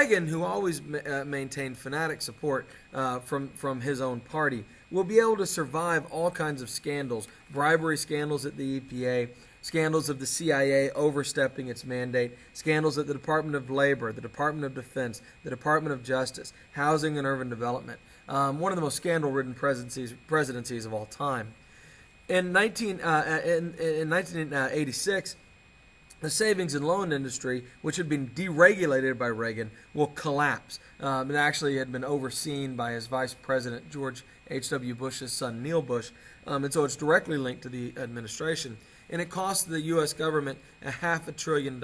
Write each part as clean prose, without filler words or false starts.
Reagan, who always maintained fanatic support from his own party, will be able to survive all kinds of scandals, bribery scandals at the EPA, scandals of the CIA overstepping its mandate, scandals at the Department of Labor, the Department of Defense, the Department of Justice, Housing and Urban Development. One of the most scandal-ridden presidencies of all time. In 1986, the savings and loan industry, which had been deregulated by Reagan, will collapse. It actually had been overseen by his vice president, George H.W. Bush's son, Neil Bush, and so it's directly linked to the administration. And it cost the U.S. government $500 billion.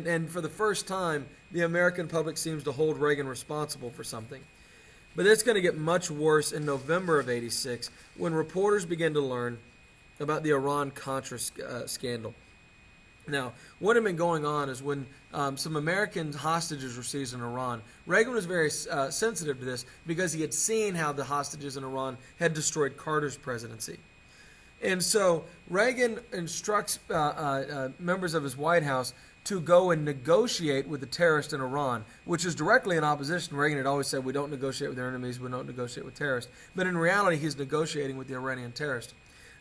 And for the first time, the American public seems to hold Reagan responsible for something. But it's going to get much worse in November of '86 when reporters begin to learn about the Iran-Contra scandal. Now, what had been going on is when some American hostages were seized in Iran, Reagan was very sensitive to this because he had seen how the hostages in Iran had destroyed Carter's presidency. And so Reagan instructs members of his White House to go and negotiate with the terrorists in Iran, which is directly in opposition. Reagan had always said, we don't negotiate with our enemies, we don't negotiate with terrorists. But in reality, he's negotiating with the Iranian terrorists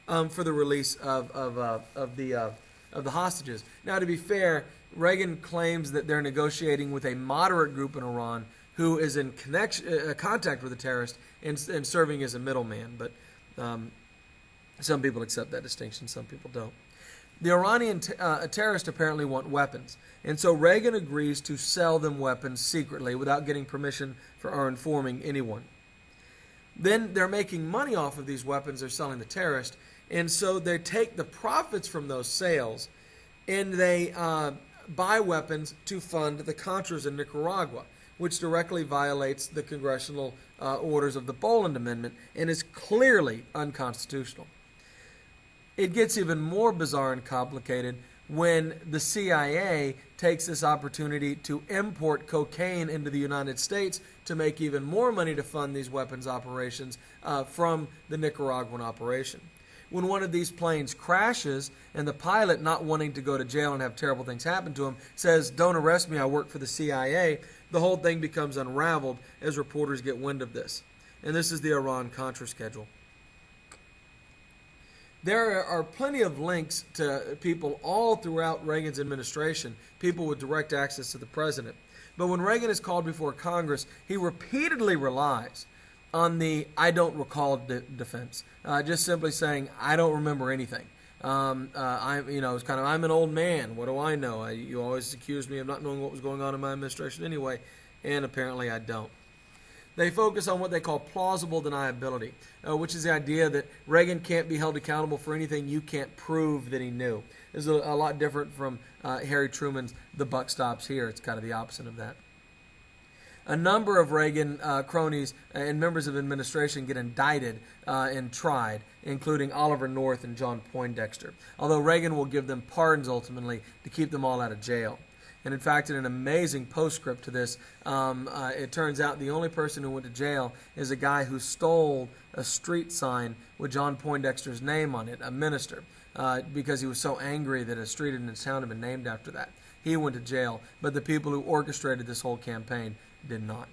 for the release of the hostages. Now, to be fair, Reagan claims that they're negotiating with a moderate group in Iran who is in contact with the terrorists and serving as a middleman. But some people accept that distinction, some people don't. The Iranian terrorists apparently want weapons, and so Reagan agrees to sell them weapons secretly without getting permission or informing anyone. Then they're making money off of these weapons they're selling the terrorists, and so they take the profits from those sales and they buy weapons to fund the Contras in Nicaragua, which directly violates the congressional orders of the Boland Amendment and is clearly unconstitutional. It gets even more bizarre and complicated when the CIA takes this opportunity to import cocaine into the United States to make even more money to fund these weapons operations from the Nicaraguan operation. When one of these planes crashes and the pilot, not wanting to go to jail and have terrible things happen to him, says, "Don't arrest me, I work for the CIA," the whole thing becomes unraveled as reporters get wind of this. And this is the Iran-Contra schedule. There are plenty of links to people all throughout Reagan's administration, people with direct access to the president. But when Reagan is called before Congress, he repeatedly relies on the "I don't recall" defense, just simply saying, "I don't remember anything." It's kind of, "I'm an old man. What do I know? You always accuse me of not knowing what was going on in my administration anyway," and apparently I don't. They focus on what they call plausible deniability, which is the idea that Reagan can't be held accountable for anything you can't prove that he knew. This is a lot different from Harry Truman's "the buck stops here." It's kind of the opposite of that. A number of Reagan cronies and members of administration get indicted and tried, including Oliver North and John Poindexter, although Reagan will give them pardons ultimately to keep them all out of jail. And in fact, in an amazing postscript to this, it turns out the only person who went to jail is a guy who stole a street sign with John Poindexter's name on it, a minister, because he was so angry that a street in his town had been named after that. He went to jail, but the people who orchestrated this whole campaign did not.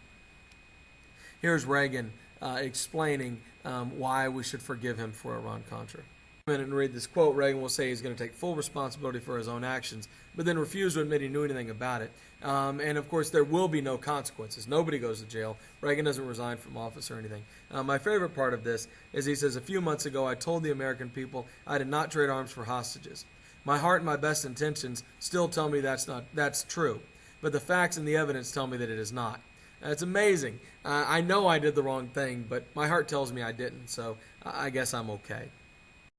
Here's Reagan explaining why we should forgive him for Iran-Contra. And read this quote. Reagan will say he's going to take full responsibility for his own actions, but then refuse to admit he knew anything about it. And of course, there will be no consequences. Nobody goes to jail. Reagan doesn't resign from office or anything. My favorite part of this is he says, "A few months ago, I told the American people I did not trade arms for hostages. My heart and my best intentions still tell me that's true, but the facts and the evidence tell me that it is not." It's amazing. I know I did the wrong thing, but my heart tells me I didn't, so I guess I'm okay.